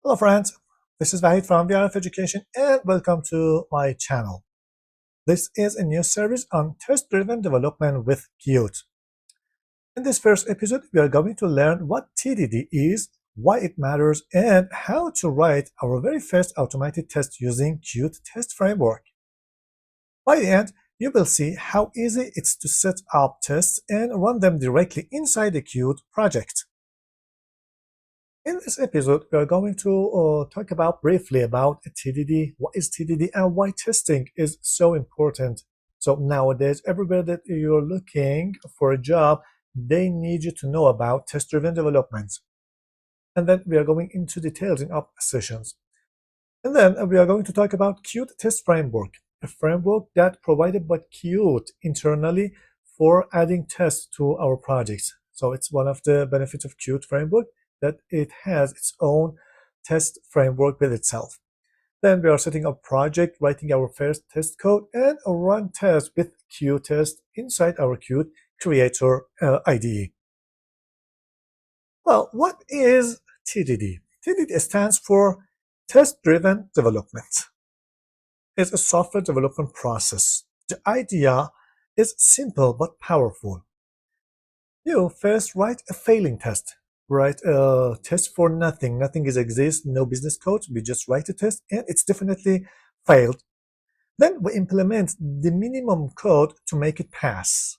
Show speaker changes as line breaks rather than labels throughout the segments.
Hello friends, this is Vahid from VRF Education and welcome to my channel. This is a new series on test-driven development with Qt. In this first episode, we are going to learn what TDD is, why it matters, and how to write our very first automated test using Qt test framework. By the end, you will see how easy it's to set up tests and run them directly inside the Qt project. In this episode, we are going to talk about briefly about TDD, what is TDD, and why testing is so important. So nowadays, everywhere that you're looking for a job, they need you to know about test-driven development. And then we are going into details in our sessions. And then we are going to talk about Qt Test Framework, a framework that provided by Qt internally for adding tests to our projects. So it's one of the benefits of Qt framework that it has its own test framework with itself. Then we are setting up project, writing our first test code, and run tests with Qtest inside our Qt Creator IDE. Well, what is TDD? TDD stands for Test-Driven Development. It's a software development process. The idea is simple but powerful. You first write a failing test. Write a test for nothing. Nothing is exist, no business code. We just write a test and it's definitely failed. Then we implement the minimum code to make it pass.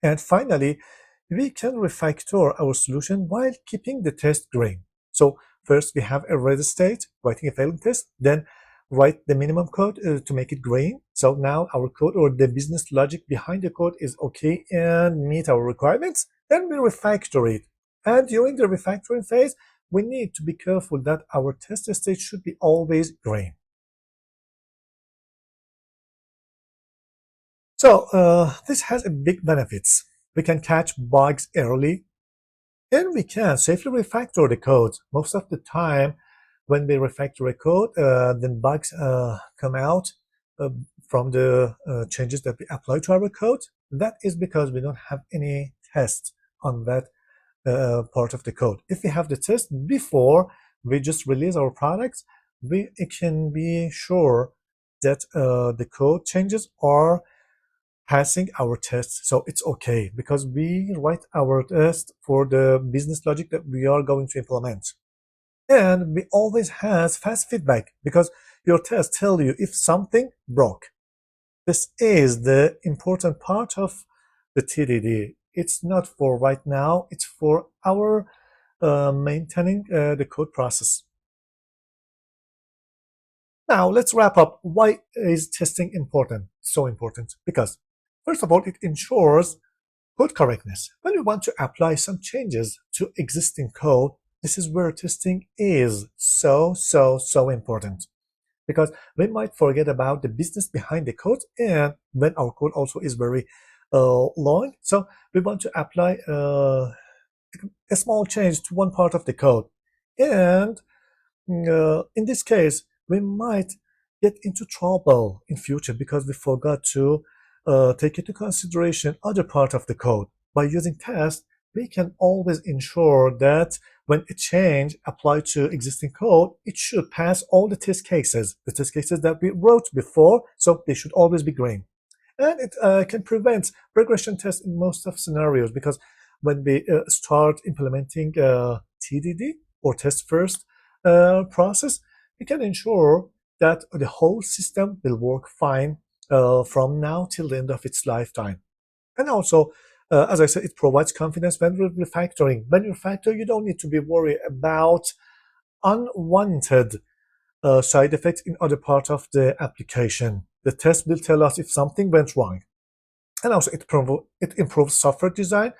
And finally, we can refactor our solution while keeping the test green. So first we have a ready state, writing a failing test, then write the minimum code to make it green. So now our code or the business logic behind the code is okay and meet our requirements. Then we refactor it. And during the refactoring phase, we need to be careful that our test state should be always green. So this has a big benefits. We can catch bugs early, and we can safely refactor the code. Most of the time, when we refactor a code, then bugs come out from the changes that we apply to our code. That is because we don't have any tests on that part of the code. If we have the test before we just release our products, we can be sure that the code changes are passing our tests. So it's okay because we write our test for the business logic that we are going to implement. And we always has fast feedback because your tests tell you if something broke. This is the important part of the TDD. It's not for right now, it's for our maintaining the code process. Now let's wrap up. Why is testing important? So important because first of all, it ensures code correctness. When we want to apply some changes to existing code, this is where testing is so important because we might forget about the business behind the code and when our code also is very long. So we want to apply a small change to one part of the code. And in this case, we might get into trouble in future because we forgot to take into consideration other part of the code. By using tests, we can always ensure that when a change applied to existing code, it should pass all the test cases that we wrote before, so they should always be green. And it can prevent regression tests in most of scenarios because when we start implementing TDD or test first process, we can ensure that the whole system will work fine from now till the end of its lifetime. And also, as I said, it provides confidence when refactoring. When you refactor, you don't need to be worried about unwanted side effects in other parts of the application. The test will tell us if something went wrong. And also, it improves software design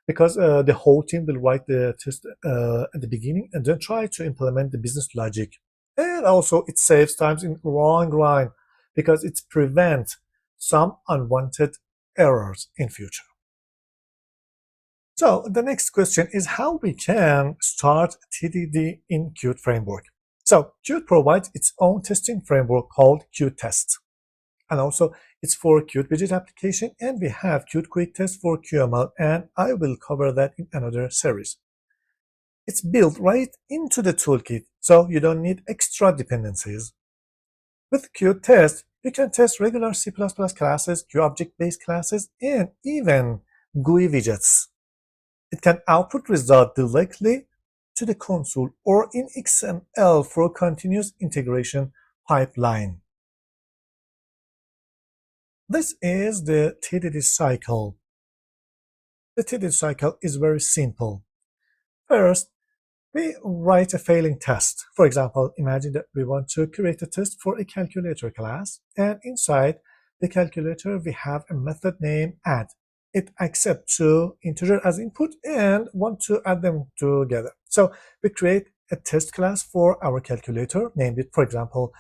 because the whole team will write the test at the beginning and then try to implement the business logic. And also, it saves times in long run because it prevents some unwanted errors in future. So the next question is how we can start TDD in Qt framework. So Qt provides its own testing framework called Qt Test. And also it's for Qt widget application, and we have Qt Quick Test for QML, and I will cover that in another series. It's built right into the toolkit, so you don't need extra dependencies. With Qt Test, you can test regular C++ classes, QObject-based classes, and even GUI widgets. It can output results directly to the console or in XML for a continuous integration pipeline. This is the TDD cycle. The TDD cycle is very simple. First, we write a failing test. For example, imagine that we want to create a test for a calculator class, and inside the calculator we have a method named add. It accepts two integers as input and want to add them together. So we create a test class for our calculator, named it, for example,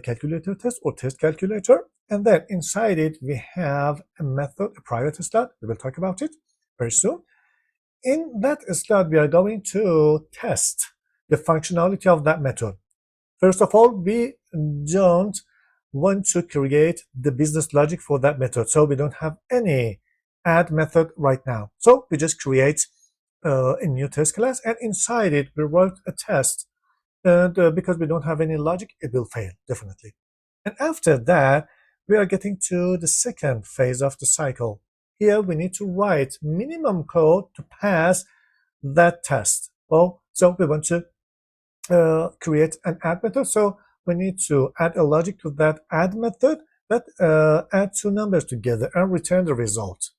calculator test or test calculator. And then inside it, we have a method, a private slot. We will talk about it very soon. In that slot, we are going to test the functionality of that method. First of all, we don't want to create the business logic for that method, so we don't have any add method right now. So we just create a new test class, and inside it, we write a test. And because we don't have any logic, it will fail, definitely. And after that, we are getting to the second phase of the cycle. Here we need to write minimum code to pass that test. Well, so we want to create an add method. So we need to add a logic to that add method that add two numbers together and return the result.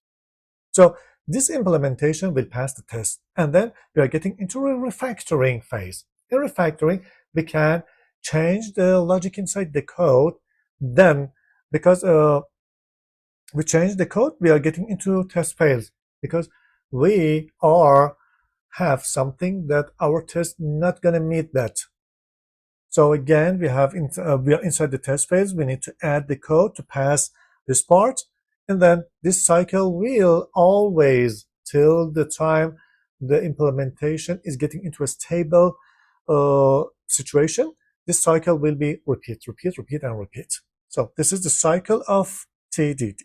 So this implementation will pass the test. And then we are getting into a refactoring phase. In refactoring, we can change the logic inside the code. Then, because we change the code, we are getting into test phase because we have something that our test not gonna meet that. So again, we are inside the test phase. We need to add the code to pass this part, and then this cycle will always, till the time the implementation is getting into a stable situation, this cycle will be repeat, repeat, repeat, and repeat. So this is the cycle of TDD.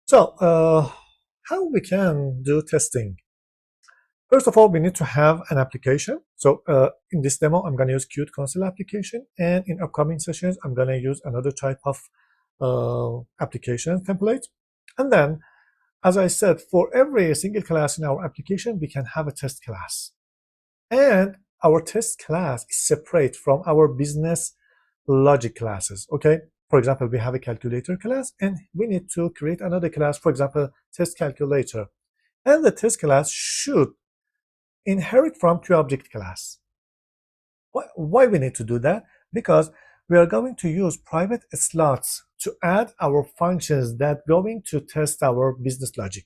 So how we can do testing? First of all, we need to have an application. So in this demo, I'm going to use Qt console application, and in upcoming sessions, I'm going to use another type of application template. And then, as I said, for every single class in our application, we can have a test class. And our test class is separate from our business logic classes, okay? For example, we have a calculator class, and we need to create another class, for example, test calculator. And the test class should inherit from QObject class. Why we need to do that? Because we are going to use private slots to add our functions that going to test our business logic.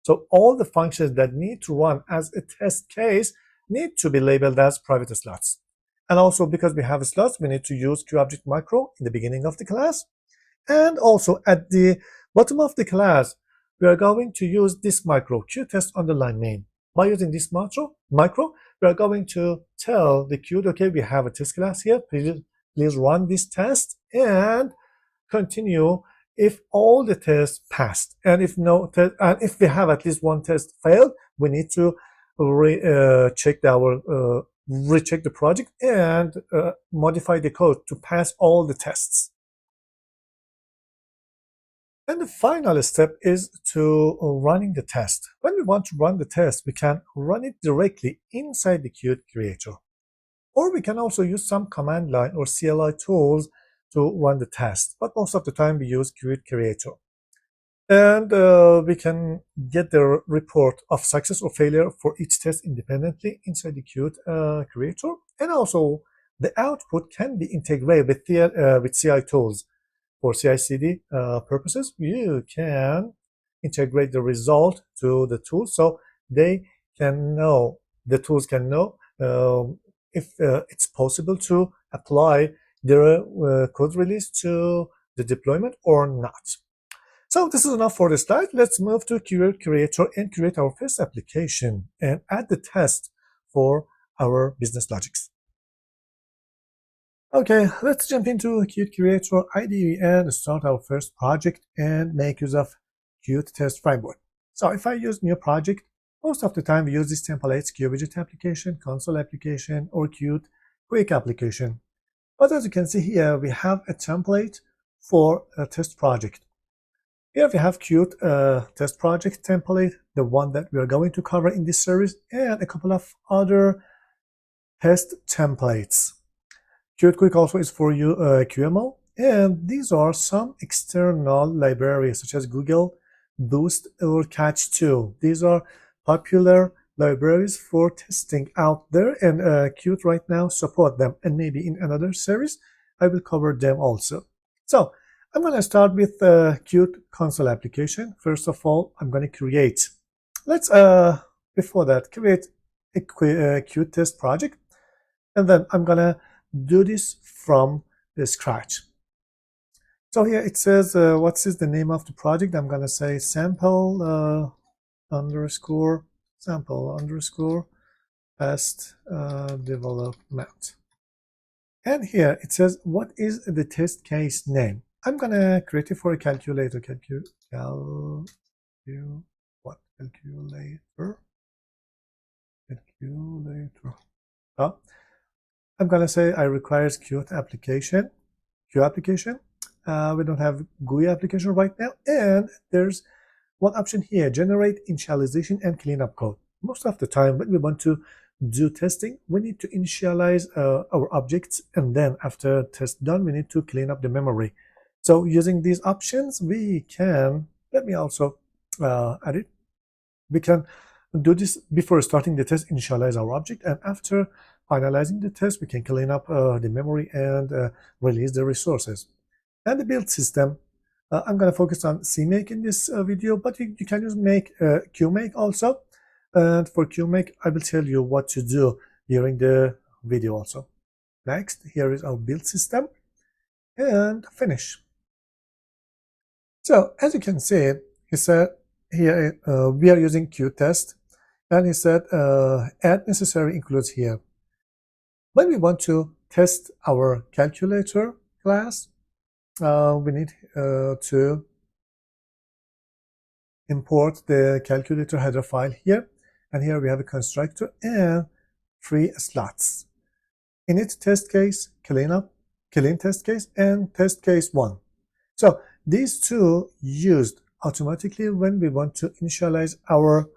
So all the functions that need to run as a test case need to be labeled as private slots. And also, because we have slots, we need to use QObject macro in the beginning of the class. And also at the bottom of the class, we are going to use this macro, qtest_main. By using this macro, we are going to tell the Qt, okay, we have a test class here. Please run this test and continue if all the tests passed. And if if we have at least one test failed, we need to recheck the project and modify the code to pass all the tests. And the final step is to running the test. When we want to run the test, we can run it directly inside the Qt creator. Or we can also use some command line or CLI tools to run the test. But most of the time we use Qt creator. And we can get the report of success or failure for each test independently inside the Qt creator. And also the output can be integrated with CI tools. For CI/CD purposes, you can integrate the result to the tool, so the tools can know if it's possible to apply the code release to the deployment or not. So this is enough for the slide. Let's move to Qt Creator and create our first application and add the test for our business logics. Okay, let's jump into Qt Creator IDE and start our first project and make use of Qt Test Framework. So if I use new project, Most of the time we use these templates: QWidget application, console application, or Qt quick application. But as you can see here, we have a template for a test project. Here we have Qt test project template, the one that we are going to cover in this series, and a couple of other test templates. Qt Quick also is for you QML, and these are some external libraries such as Google Boost or Catch2. These are popular libraries for testing out there, and Qt right now support them, and maybe in another series I will cover them also. So I'm going to start with Qt console application. First of all, I'm going to create, before that, create a Qt test project, and then I'm going to do this from the scratch. So here it says, what is the name of the project? I'm going to say sample underscore test development. And here it says, what is the test case name? I'm going to create it for a calculator. Calculator. Oh, I'm going to say I requires Qt application. Q application. We don't have GUI application right now. And there's one option here, generate initialization and cleanup code. Most of the time when we want to do testing, we need to initialize our objects, and then after test done, we need to clean up the memory. So using these options, we can, let me also add it. We can do this before starting the test, initialize our object, and after finalizing the test, we can clean up the memory and release the resources. And the build system, I'm going to focus on CMake in this video, but you can use QMake also. And for QMake, I will tell you what to do during the video also. Next, here is our build system, and finish. So as you can see, he said here we are using Qtest, and he said add necessary includes here. When we want to test our calculator class, we need to import the calculator header file here, and here we have a constructor and 3 slots. Init test case, clean test case, and test case 1. So these two used automatically when we want to initialize our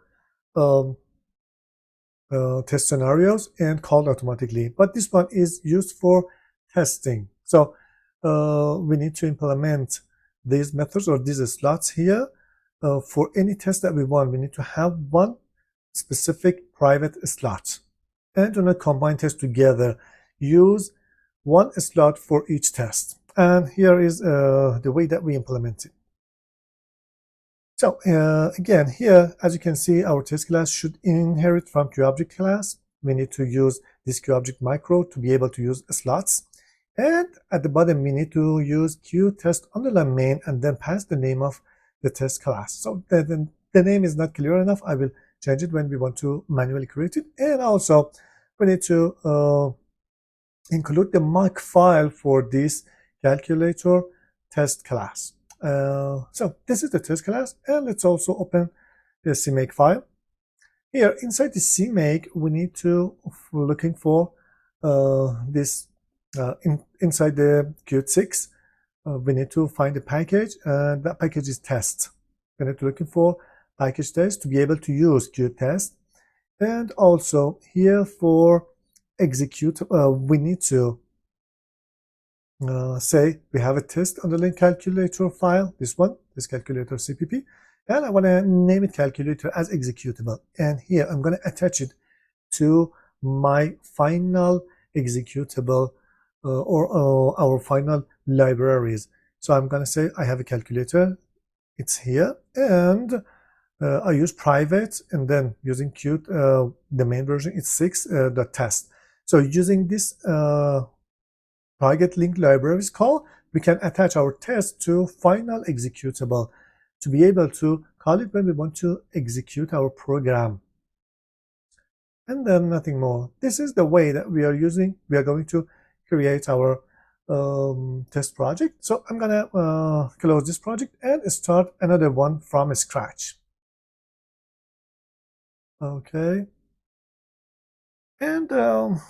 test scenarios and called automatically. But this one is used for testing. So we need to implement these methods or these slots here. For any test that we want, we need to have one specific private slot, and do not combine tests together. Use one slot for each test. And here is the way that we implement it. So again, here, as you can see, our test class should inherit from QObject class. We need to use this QObject micro to be able to use slots. And at the bottom, we need to use QTest_main and then pass the name of the test class. So the name is not clear enough. I will change it when we want to manually create it. And also, we need to include the mock file for this calculator test class. So this is the test class, and let's also open the CMake file. Here inside the CMake, we need to looking for this inside the Qt6. We need to find a package, and that package is test. We need to looking for package test to be able to use Qt test. And also here for execute, we need to say we have a test underlying calculator file, this calculator CPP, and I want to name it calculator as executable. And here I'm going to attach it to my final executable or our final libraries. So I'm going to say I have a calculator, it's here, and I use private, and then using Qt, the main version is 6.test. So using this target link libraries call, we can attach our test to final executable to be able to call it when we want to execute our program. And then nothing more. This is the way that we are going to create our test project. So I'm gonna close this project and start another one from scratch. Okay. And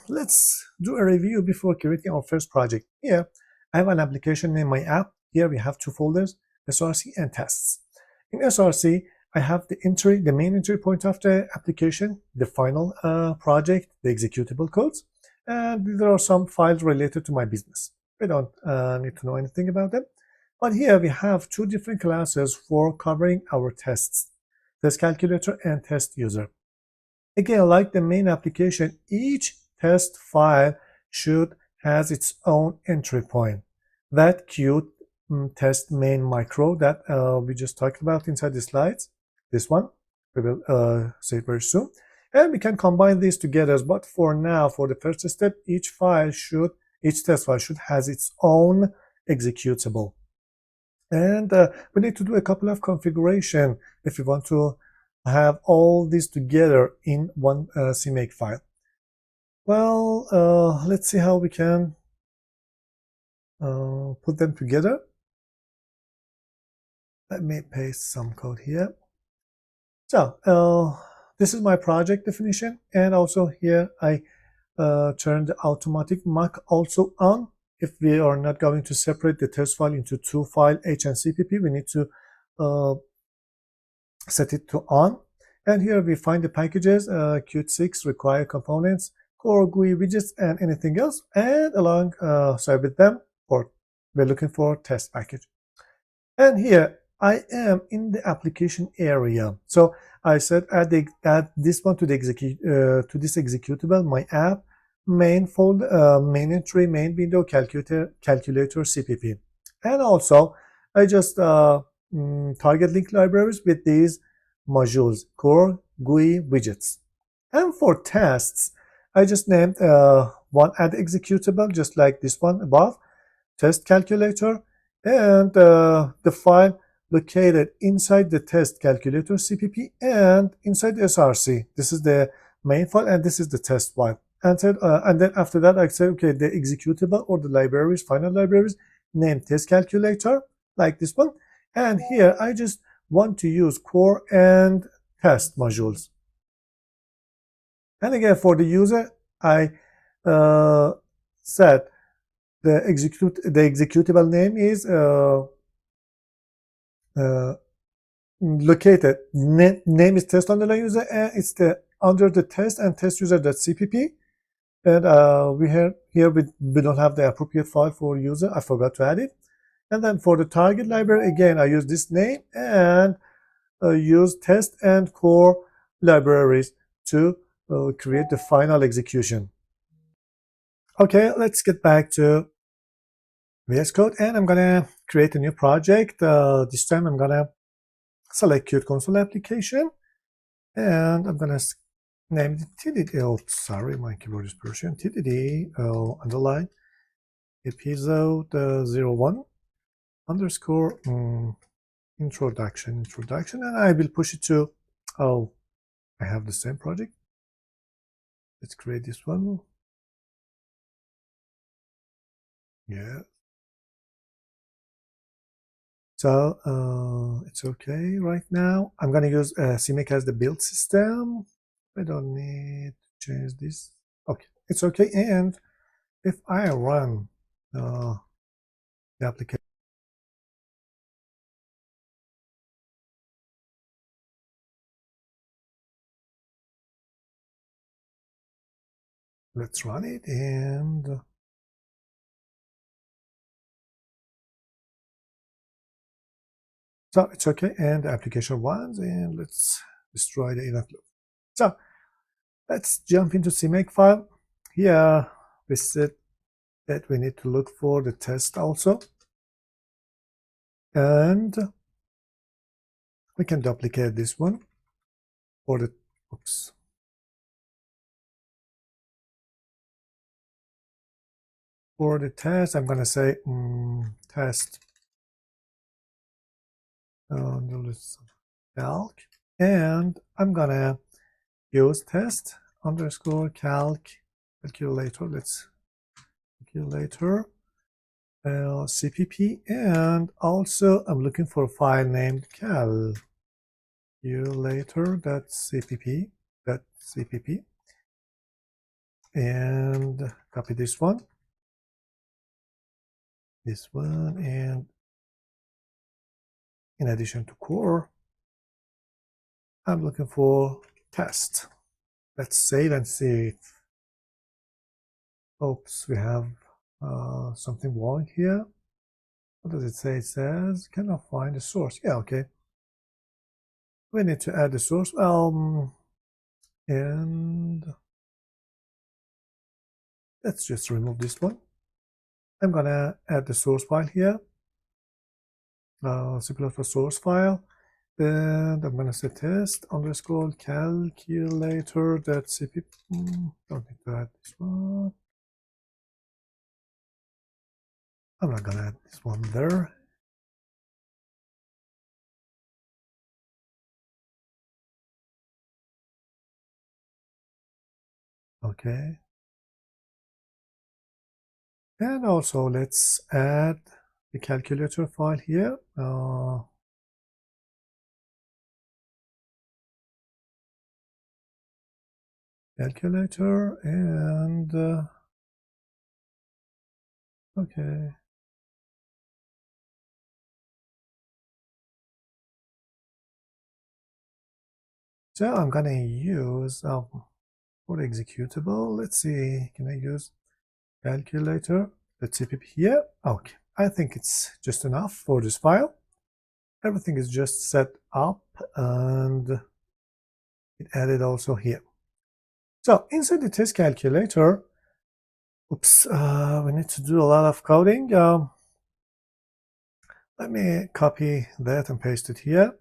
let's do a review before creating our first project. Here, I have an application in my app. Here we have two folders, SRC and tests. In SRC, I have the main entry point of the application, the final project, the executable codes, and there are some files related to my business. We don't need to know anything about them. But here we have two different classes for covering our tests, test calculator and test user. Again, like the main application, each test file should has its own entry point. That cute test main micro that we just talked about inside the slides, this one, we will see it very soon. And we can combine these together, but for now, for the first step, each test file should has its own executable. And we need to do a couple of configuration if we want to have all these together in one CMake file. Well, let's see how we can put them together. Let me paste some code here. So this is my project definition, and also here I turn the automatic mock also on. If we are not going to separate the test file into two files, H and CPP, we need to set it to on. And here we find the packages, Qt6 required components, core GUI widgets, and anything else. And along with them, we're looking for test package. And here I am in the application area. So I said add this one to this executable, my app, main folder, main entry, main window, calculator, CPP. And also I just target link libraries with these modules, core, GUI, widgets. And for tests, I just named one add executable, just like this one above, test calculator, and the file located inside the test calculator CPP and inside the SRC. This is the main file, and this is the test file. And then after that, I say, okay, the executable or the libraries, final libraries, name test calculator, like this one. And here I just want to use core and test modules. And again, for the user, I set the executable name is located. Name is test underline user, and it's under the test and test user.cpp. And we don't have the appropriate file for user. I forgot to add it. And then for the target library, again, I use this name and use test and core libraries to create the final execution. Okay, let's get back to VS Code, and I'm gonna create a new project. This time I'm gonna select Qt Console application, and I'm gonna name it TDD. Oh, sorry, my keyboard is Persian. TDD underline episode 01 underscore introduction, and I will push it to, I have the same project. Let's create this one. Yeah. So it's okay right now. I'm gonna use CMake as the build system. I don't need to change this. Okay, it's okay. And if I run the application, let's run it, and so it's okay. And the application runs, and let's destroy the event loop. So let's jump into CMake file. Here we said that we need to look for the test also, and we can duplicate this one for the oops. For the test, I'm gonna say test calc, and I'm gonna use test underscore calculator. Let's calculator CPP, and also I'm looking for a file named calculator.cpp. cpp, and copy this one, and in addition to core, I'm looking for test. Let's save and see. Oops, we have something wrong here. What does it say? It says cannot find the source. Yeah, okay. We need to add the source. And let's just remove this one. I'm gonna add the source file here. C++ source file. And I'm gonna say test underscore calculator.cpp. Don't need to add this one. I'm not gonna add this one there. Okay. And also let's add the calculator file here. Calculator and okay. So I'm gonna use for executable. Let's see, can I use calculator? Let's cpp here. Okay, I think it's just enough for this file. Everything is just set up and it added also here. So inside the test calculator, oops, we need to do a lot of coding. Let me copy that and paste it here.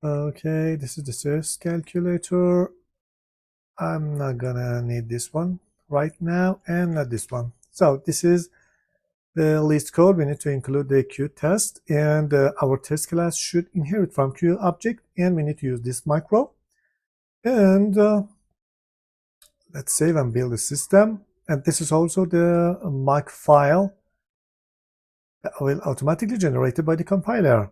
Okay, this is the test calculator. I'm not gonna need this one right now, and not this one. So this is the list code. We need to include the Q test, and our test class should inherit from Q object, and we need to use this micro. And let's save and build a system. And this is also the mic file that will automatically generated by the compiler.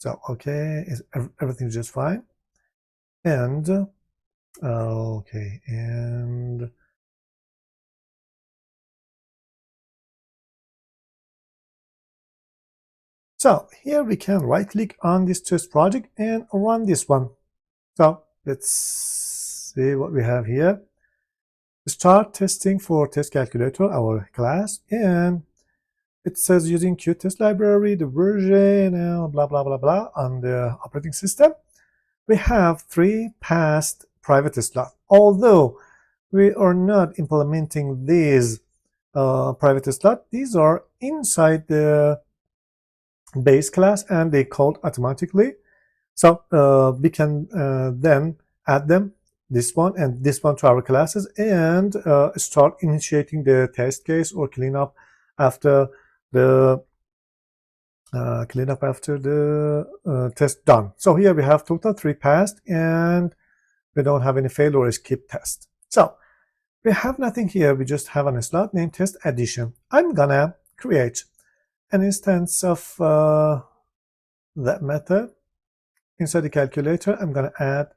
So okay, everything's just fine. And okay, and so here we can right click on this test project and run this one. So let's see what we have here. Start testing for test calculator, our class, and it says using Qtest library, the version, blah blah blah blah on the operating system. We have 3 passed private slots. Although we are not implementing these private slots, these are inside the base class and they called automatically. So we can then add them, this one and this one, to our classes and start initiating the test case or cleanup after the test done. So here we have total 3 passed and we don't have any fail or skip test. So we have nothing here. We just have a slot named test addition. I'm gonna create an instance of that method inside the calculator. I'm gonna add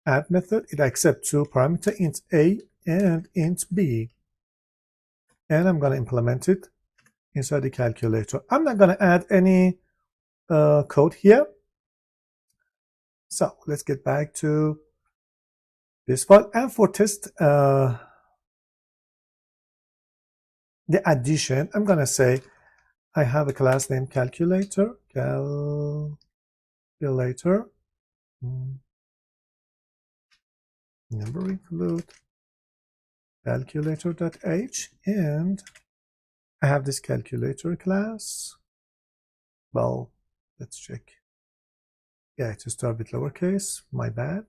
add method. It accepts 2 parameters, int a and int b, and I'm gonna implement it inside the calculator. I'm not gonna add any code here. So let's get back to this file, and for test the addition, I'm gonna say I have a class named calculator, number include calculator.h, and I have this calculator class. Well, let's check. Yeah, it starts with lowercase, my bad.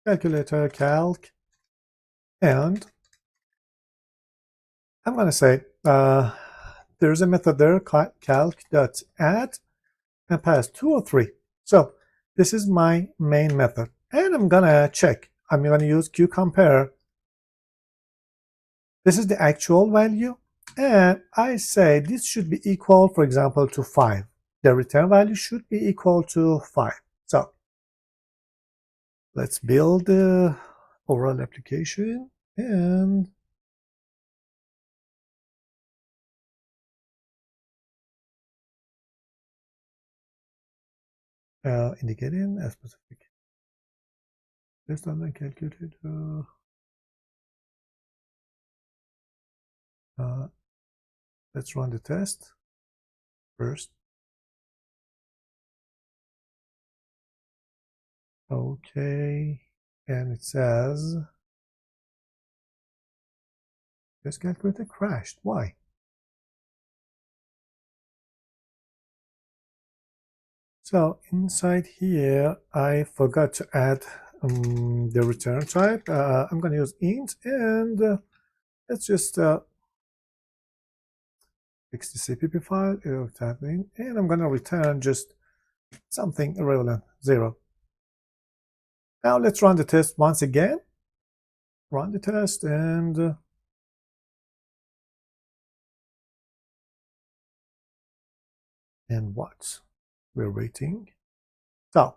Calculator calc, and I'm gonna say there's a method there, calc.add, and pass 2 or 3. So this is my main method, and I'm gonna check. I'm gonna use qcompare. This is the actual value, and I say this should be equal, for example, to 5. the return value should be equal to 5. So let's build the overall application and indicating a specific test online calculated. Let's run the test first. Okay, and it says test calculator crashed. Why? So inside here, I forgot to add the return type. I'm going to use int, and let's just fix the CPP file, typing, and I'm going to return just something irrelevant, 0. Now let's run the test once again. Run the test and what? We're waiting. So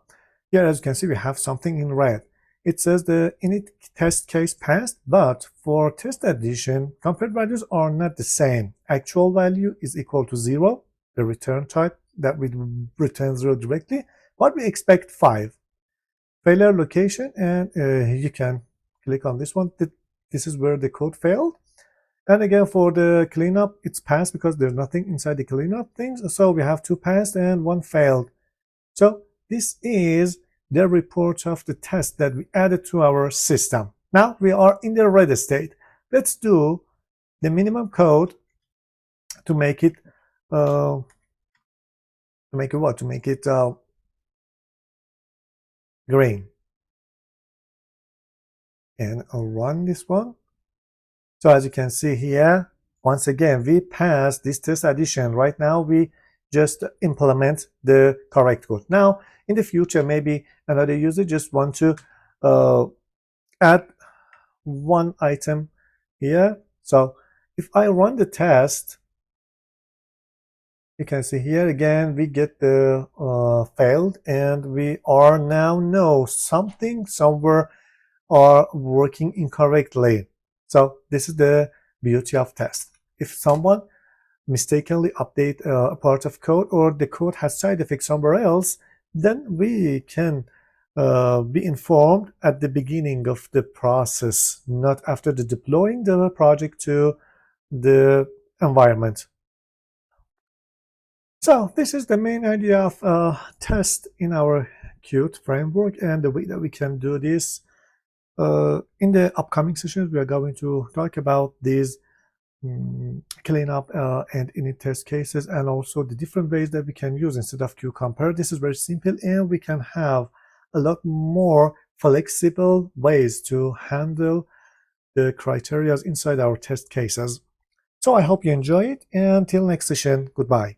here, as you can see, we have something in red. It says the init test case passed, but for test addition, compared values are not the same. Actual value is equal to 0, the return type that we return 0 directly, but we expect 5. Failure location, and you can click on this one. This is where the code failed. And again, for the cleanup, it's passed because there's nothing inside the cleanup things. So we have 2 passed and 1 failed. So this is the report of the test that we added to our system. Now we are in the red state. Let's do the minimum code to make it what? To make it green. And I'll run this one. So as you can see here, once again, we passed this test addition. Right now, we just implement the correct code. Now, in the future, maybe another user just want to add one item here. So if I run the test, you can see here again, we get the failed, and we are now know something somewhere are working incorrectly. So this is the beauty of test. If someone mistakenly update a part of code, or the code has side effects somewhere else, then we can be informed at the beginning of the process, not after the deploying the project to the environment. So this is the main idea of test in our Qt framework, and the way that we can do this. In the upcoming sessions, we are going to talk about these cleanup and init test cases, and also the different ways that we can use instead of QCompare. This is very simple, and we can have a lot more flexible ways to handle the criteria inside our test cases. So I hope you enjoy it, and till next session, goodbye.